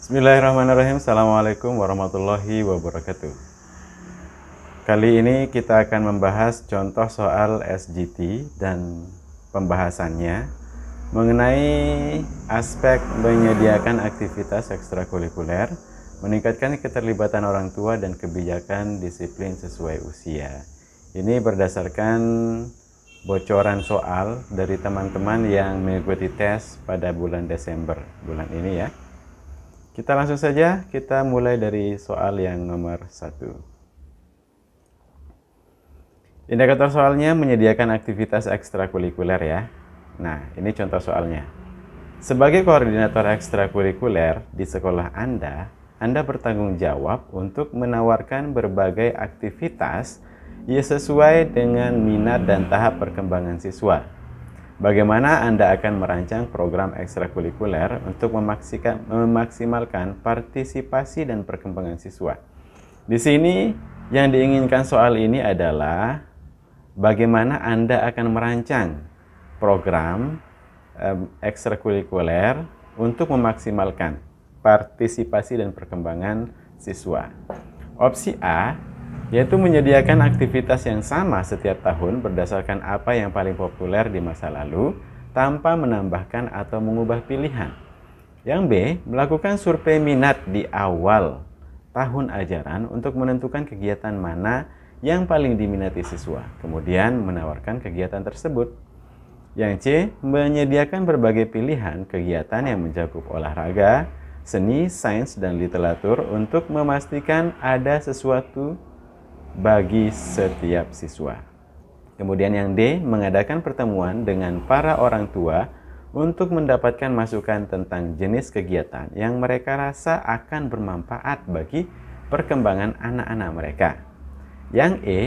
Bismillahirrahmanirrahim. Assalamualaikum warahmatullahi wabarakatuh. Kali ini kita akan membahas contoh soal SGT dan pembahasannya mengenai aspek menyediakan aktivitas ekstrakurikuler, meningkatkan keterlibatan orang tua dan kebijakan disiplin sesuai usia. Ini berdasarkan bocoran soal dari teman-teman yang mengikuti tes pada bulan Desember bulan ini ya. Kita langsung saja, kita mulai dari soal yang nomor 1. Indikator soalnya menyediakan aktivitas ekstrakurikuler ya. Nah, ini contoh soalnya. Sebagai koordinator ekstrakurikuler di sekolah Anda bertanggung jawab untuk menawarkan berbagai aktivitas yang sesuai dengan minat dan tahap perkembangan siswa. Bagaimana Anda akan merancang program ekstrakurikuler untuk memaksimalkan partisipasi dan perkembangan siswa? Di sini yang diinginkan soal ini adalah bagaimana Anda akan merancang program ekstrakurikuler untuk memaksimalkan partisipasi dan perkembangan siswa. Opsi A yaitu menyediakan aktivitas yang sama setiap tahun berdasarkan apa yang paling populer di masa lalu tanpa menambahkan atau mengubah pilihan. Yang B, melakukan survei minat di awal tahun ajaran untuk menentukan kegiatan mana yang paling diminati siswa, kemudian menawarkan kegiatan tersebut. Yang C, menyediakan berbagai pilihan kegiatan yang mencakup olahraga, seni, sains, dan literatur untuk memastikan ada sesuatu bagi setiap siswa. Kemudian yang D, mengadakan pertemuan dengan para orang tua untuk mendapatkan masukan tentang jenis kegiatan yang mereka rasa akan bermanfaat bagi perkembangan anak-anak mereka. Yang E,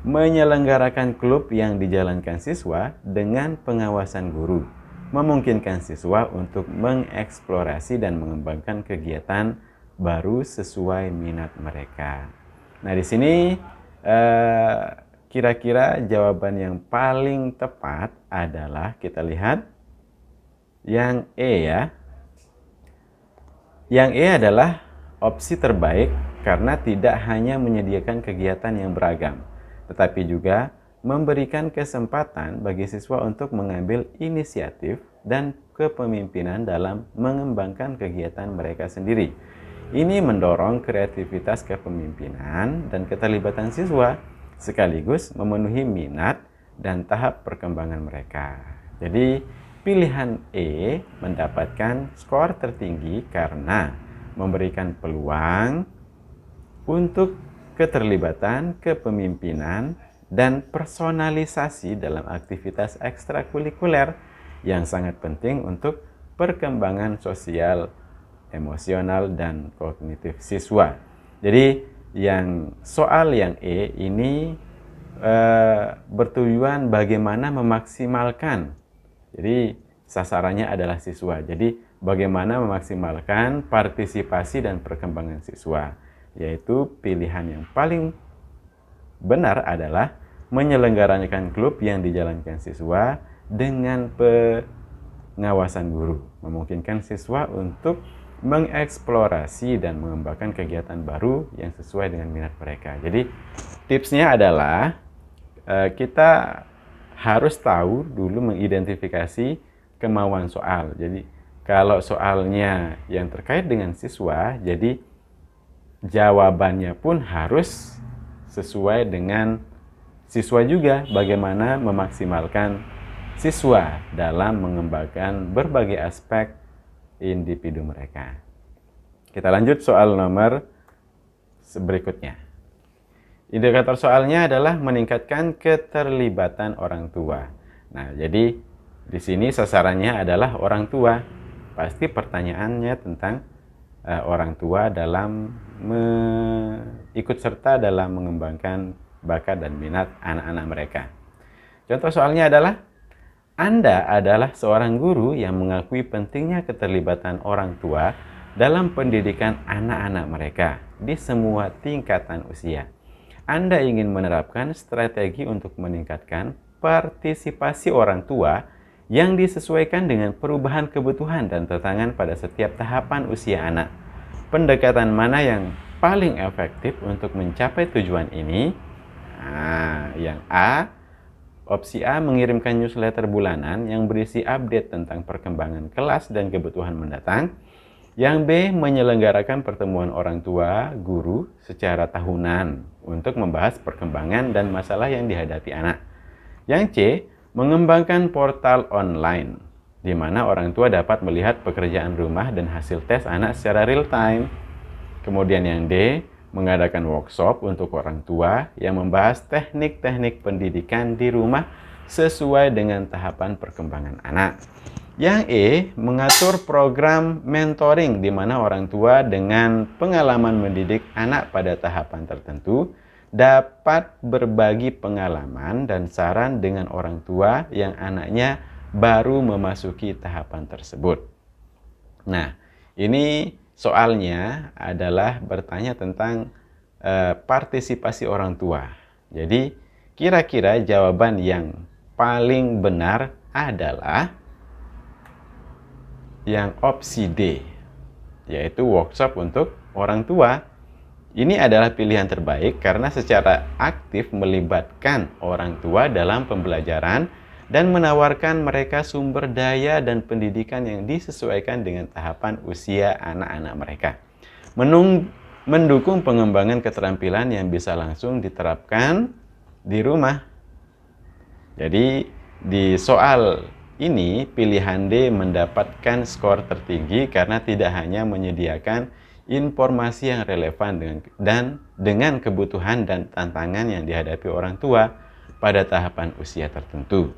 menyelenggarakan klub yang dijalankan siswa dengan pengawasan guru, memungkinkan siswa untuk mengeksplorasi dan mengembangkan kegiatan baru sesuai minat mereka. Nah, di sini kira-kira jawaban yang paling tepat adalah kita lihat yang E ya. Yang E adalah opsi terbaik karena tidak hanya menyediakan kegiatan yang beragam, tetapi juga memberikan kesempatan bagi siswa untuk mengambil inisiatif dan kepemimpinan dalam mengembangkan kegiatan mereka sendiri. Ini mendorong kreativitas kepemimpinan dan keterlibatan siswa, sekaligus memenuhi minat dan tahap perkembangan mereka. Jadi, pilihan E mendapatkan skor tertinggi karena memberikan peluang untuk keterlibatan kepemimpinan dan personalisasi dalam aktivitas ekstrakurikuler yang sangat penting untuk perkembangan sosial, emosional, dan kognitif siswa. Jadi soal yang E ini bertujuan bagaimana memaksimalkan. Jadi sasarannya adalah siswa. Jadi bagaimana memaksimalkan partisipasi dan perkembangan siswa. Yaitu pilihan yang paling benar adalah menyelenggarakan klub yang dijalankan siswa dengan pengawasan guru, memungkinkan siswa untuk mengeksplorasi dan mengembangkan kegiatan baru yang sesuai dengan minat mereka. Jadi tipsnya adalah kita harus tahu dulu mengidentifikasi kemauan soal. Jadi kalau soalnya yang terkait dengan siswa, jadi jawabannya pun harus sesuai dengan siswa juga, bagaimana memaksimalkan siswa dalam mengembangkan berbagai aspek individu mereka. Kita lanjut soal nomor berikutnya. Indikator soalnya adalah meningkatkan keterlibatan orang tua. Nah, jadi di sini sasarannya adalah orang tua. Pasti pertanyaannya tentang orang tua dalam ikut serta dalam mengembangkan bakat dan minat anak-anak mereka. Contoh soalnya adalah, Anda adalah seorang guru yang mengakui pentingnya keterlibatan orang tua dalam pendidikan anak-anak mereka di semua tingkatan usia. Anda ingin menerapkan strategi untuk meningkatkan partisipasi orang tua yang disesuaikan dengan perubahan kebutuhan dan tantangan pada setiap tahapan usia anak. pendekatan mana yang paling efektif untuk mencapai tujuan ini? Nah, yang A, opsi A mengirimkan newsletter bulanan yang berisi update tentang perkembangan kelas dan kebutuhan mendatang. Yang B, menyelenggarakan pertemuan orang tua, guru secara tahunan untuk membahas perkembangan dan masalah yang dihadapi anak. Yang C, mengembangkan portal online, di mana orang tua dapat melihat pekerjaan rumah dan hasil tes anak secara real time. Kemudian yang D, mengadakan workshop untuk orang tua yang membahas teknik-teknik pendidikan di rumah sesuai dengan tahapan perkembangan anak. Yang E, mengatur program mentoring di mana orang tua dengan pengalaman mendidik anak pada tahapan tertentu dapat berbagi pengalaman dan saran dengan orang tua yang anaknya baru memasuki tahapan tersebut. Nah, ini soalnya adalah bertanya tentang partisipasi orang tua. Jadi, kira-kira jawaban yang paling benar adalah yang opsi D, yaitu workshop untuk orang tua. Ini adalah pilihan terbaik karena secara aktif melibatkan orang tua dalam pembelajaran dan menawarkan mereka sumber daya dan pendidikan yang disesuaikan dengan tahapan usia anak-anak mereka. Mendukung pengembangan keterampilan yang bisa langsung diterapkan di rumah. Jadi di soal ini pilihan D mendapatkan skor tertinggi karena tidak hanya menyediakan informasi yang relevan dengan kebutuhan dan tantangan yang dihadapi orang tua pada tahapan usia tertentu,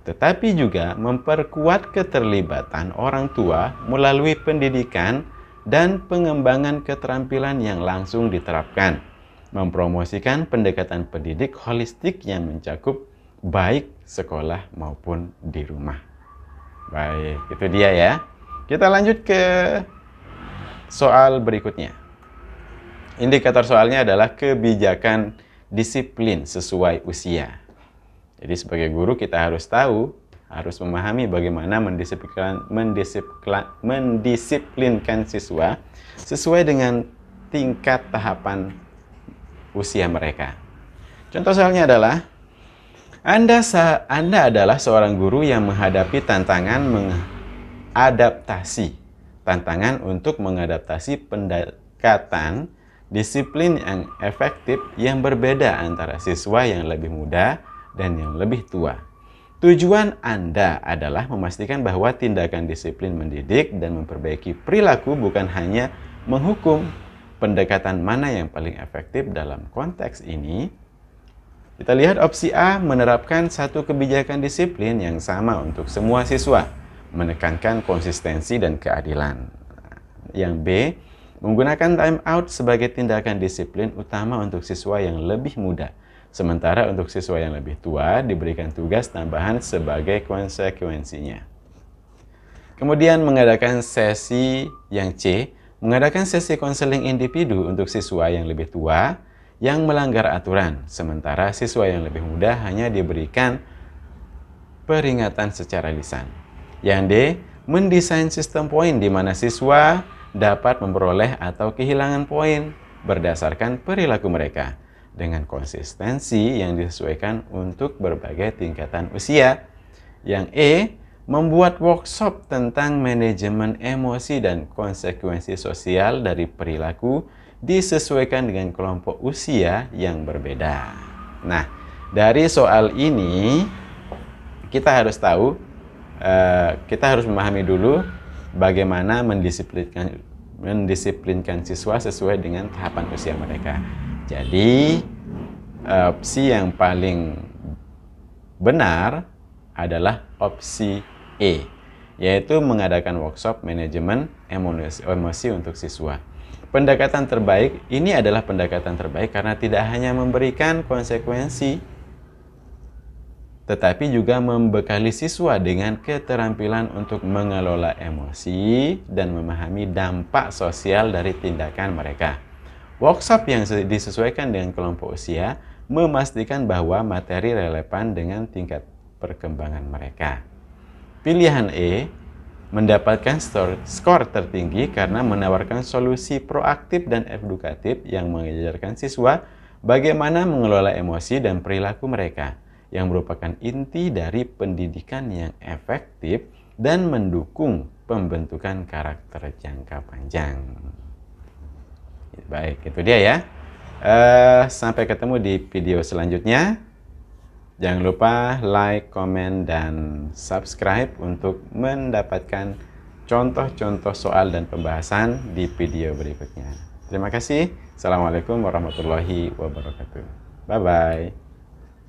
tetapi juga memperkuat keterlibatan orang tua melalui pendidikan dan pengembangan keterampilan yang langsung diterapkan, mempromosikan pendekatan pendidik holistik yang mencakup baik sekolah maupun di rumah. Baik, itu dia ya. Kita lanjut ke soal berikutnya. Indikator soalnya adalah kebijakan disiplin sesuai usia. Jadi sebagai guru kita harus tahu, harus memahami bagaimana mendisiplinkan siswa sesuai dengan tingkat tahapan usia mereka. Contoh soalnya adalah, Anda adalah seorang guru yang menghadapi tantangan untuk mengadaptasi pendekatan disiplin yang efektif yang berbeda antara siswa yang lebih muda dan yang lebih tua. Tujuan Anda adalah memastikan bahwa tindakan disiplin mendidik dan memperbaiki perilaku bukan hanya menghukum. Pendekatan mana yang paling efektif dalam konteks ini? Kita lihat opsi A menerapkan satu kebijakan disiplin yang sama untuk semua siswa, menekankan konsistensi dan keadilan. Yang B, menggunakan time out sebagai tindakan disiplin utama untuk siswa yang lebih muda, sementara untuk siswa yang lebih tua diberikan tugas tambahan sebagai konsekuensinya. Kemudian mengadakan sesi yang C, mengadakan sesi konseling individu untuk siswa yang lebih tua yang melanggar aturan, sementara siswa yang lebih muda hanya diberikan peringatan secara lisan. Yang D, mendesain sistem poin di mana siswa dapat memperoleh atau kehilangan poin berdasarkan perilaku mereka dengan konsistensi yang disesuaikan untuk berbagai tingkatan usia. Yang E, membuat workshop tentang manajemen emosi dan konsekuensi sosial dari perilaku disesuaikan dengan kelompok usia yang berbeda. Nah, dari soal ini kita harus tahu, kita harus memahami dulu bagaimana mendisiplinkan siswa sesuai dengan tahapan usia mereka. Jadi, opsi yang paling benar adalah opsi E, yaitu mengadakan workshop manajemen emosi untuk siswa. Pendekatan terbaik ini adalah pendekatan terbaik karena tidak hanya memberikan konsekuensi, tetapi juga membekali siswa dengan keterampilan untuk mengelola emosi dan memahami dampak sosial dari tindakan mereka. Workshop yang disesuaikan dengan kelompok usia memastikan bahwa materi relevan dengan tingkat perkembangan mereka. Pilihan E mendapatkan skor tertinggi karena menawarkan solusi proaktif dan edukatif yang mengajarkan siswa bagaimana mengelola emosi dan perilaku mereka, yang merupakan inti dari pendidikan yang efektif dan mendukung pembentukan karakter jangka panjang. Baik, itu dia ya. Sampai ketemu di video selanjutnya. Jangan lupa like, komen, dan subscribe untuk mendapatkan contoh-contoh soal dan pembahasan di video berikutnya. Terima kasih. Assalamualaikum warahmatullahi wabarakatuh. Bye-bye.